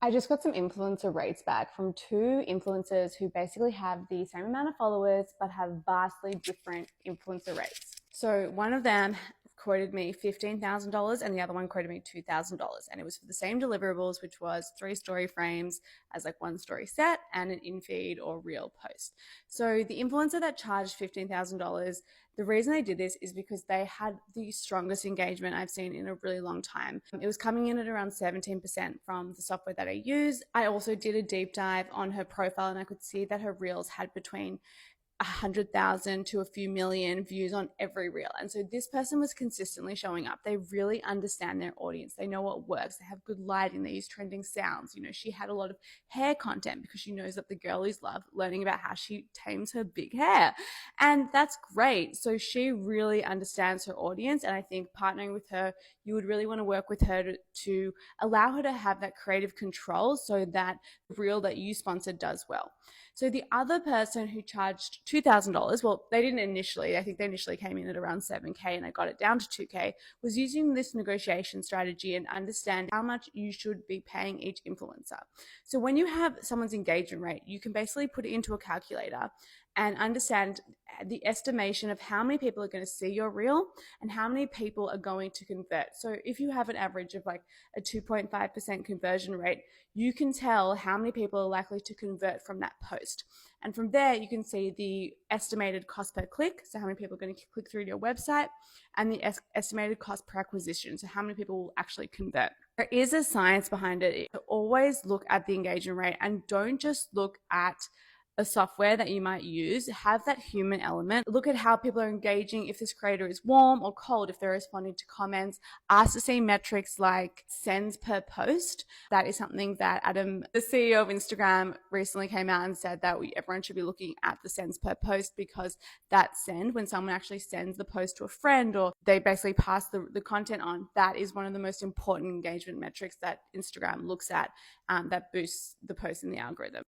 I just got some influencer rates back from two influencers who basically have the same amount of followers but have vastly different influencer rates. So one of them quoted me $15,000 and the other one quoted me $2,000. And it was for the same deliverables, which was 3 story frames as like 1 story set and an in feed or reel post. So the influencer that charged $15,000, the reason they did this is because they had the strongest engagement I've seen in a really long time. It was coming in at around 17% from the software that I use. I also did a deep dive on her profile and I could see that her reels had between 100,000 to a few million views on every reel. And so this person was consistently showing up. They really understand their audience. They know what works. They have good lighting. They use trending sounds. You know, she had a lot of hair content because she knows that the girlies love learning about how she tames her big hair. And that's great. So she really understands her audience. And I think partnering with her, you would really want to work with her to allow her to have that creative control so that the reel that you sponsored does well. So the other person who charged $2,000, well, they didn't initially, I think they initially came in at around 7K and I got it down to 2K, was using this negotiation strategy and understand how much you should be paying each influencer. So when you have someone's engagement rate, you can basically put it into a calculator and understand the estimation of how many people are going to see your reel and how many people are going to convert. So if you have an average of like a 2.5% conversion rate, you can tell how many people are likely to convert from that post. And from there, you can see the estimated cost per click, so how many people are going to click through to your website, and the estimated cost per acquisition, so how many people will actually convert. There is a science behind it. Always look at the engagement rate and don't just look at a software that you might use. Have that human element. Look at how people are engaging, if this creator is warm or cold, if they're responding to comments. Ask to see metrics like sends per post. That is something that Adam, the CEO of Instagram, recently came out and said that everyone should be looking at the sends per post, because that send, when someone actually sends the post to a friend or they basically pass the content on, that is one of the most important engagement metrics that Instagram looks at, that boosts the post in the algorithm.